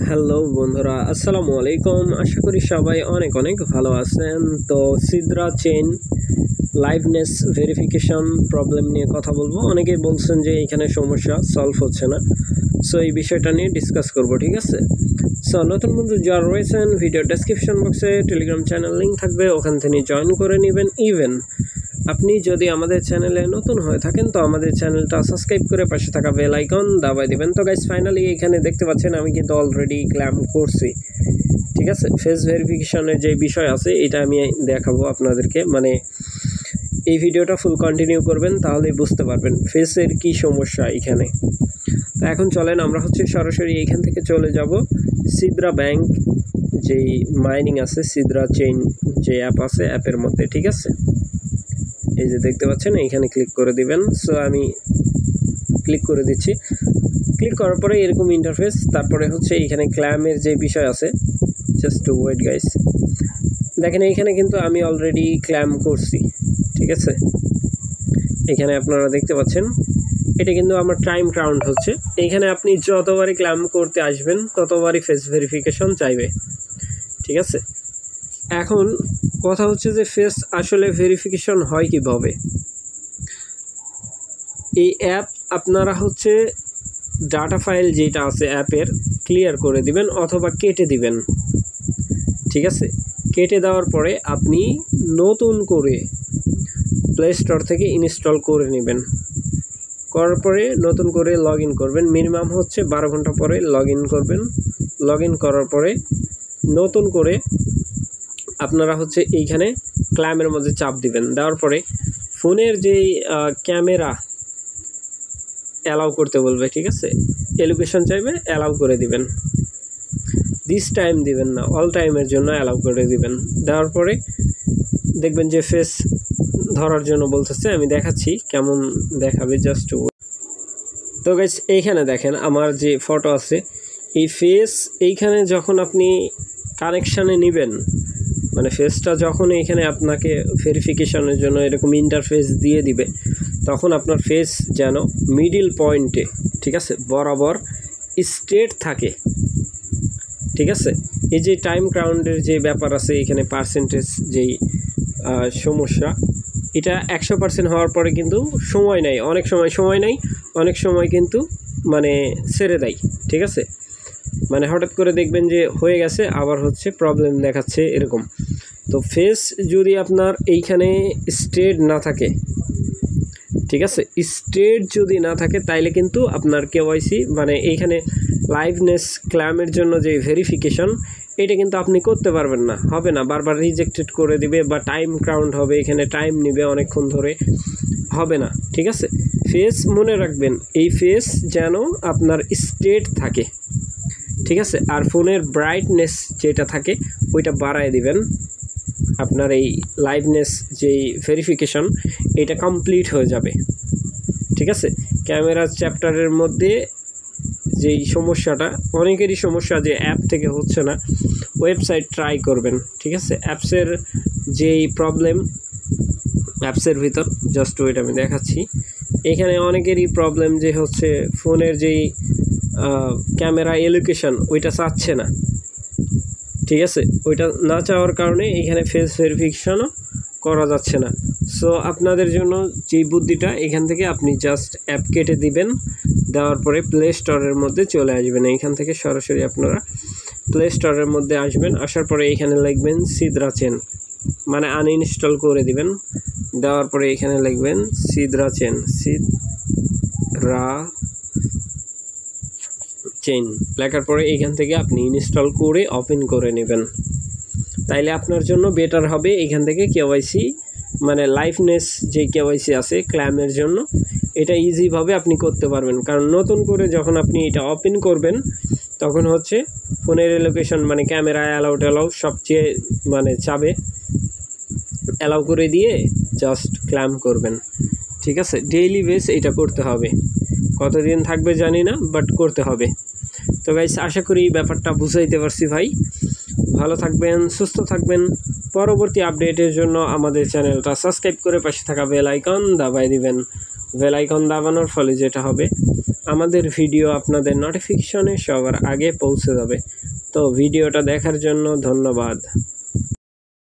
Hello বন্ধুরা, আসসালামু আলাইকুম। আশা করি সবাই অনেক অনেক ভালো আছেন। তো সিদ্রা চেইন লাইভনেস ভেরিফিকেশন প্রবলেম নিয়ে কথা বলবো। অনেকেই বলছেন যে এখানে সমস্যা সলভ হচ্ছে না, সো এই বিষয়টা নিয়ে ডিসকাস করব, ঠিক আছে? সো নতুন বন্ধু যারা রয়েছেন, ভিডিও ডেসক্রিপশন বক্সে টেলিগ্রাম চ্যানেল লিঙ্ক থাকবে, ওখান থেকে জয়েন করে নেবেন। ইভেন আপনি যদি আমাদের চ্যানেলে নতুন হয়ে থাকেন তো আমাদের চ্যানেলটা সাবস্ক্রাইব করে পাশে থাকা বেল আইকন দাবায় দিবেন। তো গাইস, ফাইনালি এখানে দেখতে পাচ্ছেন আমি কিন্তু অলরেডি ক্লেম করছি, ঠিক আছে? ফেস ভেরিফিকেশনের যে বিষয় আছে এটা আমি দেখাবো আপনাদেরকে, মানে এই ভিডিওটা ফুল কন্টিনিউ করবেন তাহলেই বুঝতে পারবেন ফেসের কি সমস্যা এখানে। তো এখন চলেন আমরা সরাসরি এইখান থেকে চলে যাব সিদ্রা ব্যাংক যেই মাইনিং আছে, সিদ্রা চেইন যে অ্যাপ আছে অ্যাপের মধ্যে, ঠিক আছে? এই যে দেখতে পাচ্ছেন এইখানে ক্লিক করে দিবেন। সো আমি ক্লিক করে দিচ্ছি। ক্লিক করার পরে এরকম ইন্টারফেস, তারপরে এইখানে ক্লেমের যে বিষয় আছে, জাস্ট টু ওয়েট গাইস। দেখেন এইখানে কিন্তু আমি অলরেডি ক্লেম করছি, ঠিক আছে? এখানে আপনারা দেখতে পাচ্ছেন এটা কিন্তু আমার টাইম কাউন্ট হচ্ছে। এইখানে আপনি যতবারই ক্লেম করতে আসবেন ততবারই ফেস ভেরিফিকেশন চাইবে, ঠিক আছে? এখন কথা হচ্ছে যে ফেস আসলে ভেরিফিকেশন হয় কিভাবে। এই অ্যাপ আপনারা ডাটা ফাইল যেটা আছে অ্যাপের ক্লিয়ার করে দিবেন অথবা কেটে দিবেন, ঠিক আছে? কেটে দেওয়ার পরে আপনি নতুন করে প্লে স্টোর থেকে ইনস্টল করে নেবেন। করার পরে নতুন করে লগ ইন করবেন। মিনিমাম 12 ঘন্টা পরে লগ ইন করবেন। লগ ইন করার পরে নতুন করে আপনারা এইখানে ক্লেমের মধ্যে চাপ দিবেন। দেওয়ার পরে ফোনের যেই ক্যামেরা অ্যালাউ করতে বলবে, ঠিক আছে? এলোকেশন চাইবে, অ্যালাউ করে দিবেন। দিস টাইম দিবেন না, অল টাইমের জন্য অ্যালাউ করে দিবেন। দেওয়ার পরে দেখবেন যে ফেস ধরার জন্য বলতেছে, আমি দেখাচ্ছি কেমন দেখাবে, জাস্ট। তো গাইস, এইখানে দেখেন আমার যে ফটো আছে, এই ফেস এইখানে যখন আপনি কানেকশানে নেবেন, মানে ফেসটা যখন এইখানে আপনাকে ভেরিফিকেশনের জন্য এরকম ইন্টারফেস দিয়ে দিবে, তখন আপনার ফেস যেন মিডিল পয়েন্টে, ঠিক আছে, বরাবর স্ট্রেট থাকে, ঠিক আছে? এই যে টাইম কাউন্টের যে ব্যাপার আছে এখানে, পার্সেন্টেজ যেই সমস্যা, এটা 100% হওয়ার পরে কিন্তু সময় নেয়, অনেক সময় নেয়, অনেক সময় কিন্তু মানে ছেড়ে দেয়, ঠিক আছে? মানে হঠাৎ করে দেখবেন যে হয়ে গেছে, আবার প্রবলেম দেখাচ্ছে এরকম। তো ফেস যদি আপনার এইখানে স্ট্রেট না থাকে, ঠিক আছে, স্ট্রেট যদি না থাকে তাইলে কিন্তু আপনার কেওয়াইসি মানে এইখানে লাইভনেস ক্লেমের জন্য যে ভেরিফিকেশন, এটা কিন্তু আপনি করতে পারবেন না, হবে না, বারবার রিজেক্টেড করে দিবে বা টাইম কাউন্ট হবে, এখানে টাইম নেবে অনেকক্ষণ ধরে, হবে না, ঠিক আছে? ফেস মনে রাখবেন, এই ফেস যেন আপনার স্ট্রেট থাকে, ঠিক আছে? আর ফোনের ব্রাইটনেস যেটা থাকে ওইটা বাড়ায় দিবেন। আপনার এই লাইভনেস যেই ভেরিফিকেশন এটা কমপ্লিট হয়ে যাবে, ঠিক আছে? ক্যামেরা চ্যাপ্টারের মধ্যে যেই সমস্যাটা, অনেকেরই সমস্যা যে অ্যাপ থেকে হচ্ছে না, ওয়েবসাইট ট্রাই করবেন, ঠিক আছে? অ্যাপসের যেই প্রবলেম, অ্যাপসের ভিতর জাস্ট ওইটা আমি দেখাচ্ছি। এখানে অনেকেরই প্রবলেম যে ফোনের যেই ক্যামেরা এলোকেশন ওইটা চাচ্ছে না, ঠিক আছে? ওইটা না চাওয়ার কারণে এখানে ফেস ভেরিফিকেশনও করা যাচ্ছে না। সো আপনাদের জন্য যেই বুদ্ধিটা, এখান থেকে আপনি জাস্ট অ্যাপ কেটে দিবেন। দেওয়ার পরে প্লে স্টোরের মধ্যে চলে আসবেন। এইখান থেকে সরাসরি আপনারা প্লে স্টোরের মধ্যে আসবেন। আসার পরে এইখানে লিখবেন সিদ্রা চেইন, মানে আনইনস্টল করে দিবেন। দেওয়ার পরে এখানে লিখবেন সিদ্রা চেইন, সিদ্রা চেইন লেখার পরে এইখান থেকে আপনি ইনস্টল করে ওপেন করে নেবেন। তাইলে আপনার জন্য বেটার হবে। এখান থেকে কেওয়াইসি মানে লাইভনেস যে কেওয়াইসি আছে ক্লেমের জন্য, এটা ইজিভাবে আপনি করতে পারবেন। কারণ নতুন করে যখন আপনি এটা ওপেন করবেন তখন ফোনের লোকেশন মানে ক্যামেরা অ্যালাউ সবচেয়ে মানে চাবে, অ্যালাউ করে দিয়ে জাস্ট ক্লেম করবেন, ঠিক আছে? ডেইলি বেস এটা করতে হবে, কতদিন থাকবে জানি না, বাট করতে হবে। তো গাইস, আশা করি এই ব্যাপারটা বুঝাইতে পারছি ভাই। ভালো থাকবেন, সুস্থ থাকবেন। পরবর্তী আপডেটের জন্য আমাদের চ্যানেলটা সাবস্ক্রাইব করে পাশে থাকা বেল আইকন দাবায় দিবেন। বেল আইকন দাবানোর ফলে যেটা হবে, আমাদের ভিডিও আপনাদের নোটিফিকেশনে সবার আগে পৌঁছে যাবে। তো ভিডিওটা দেখার জন্য ধন্যবাদ।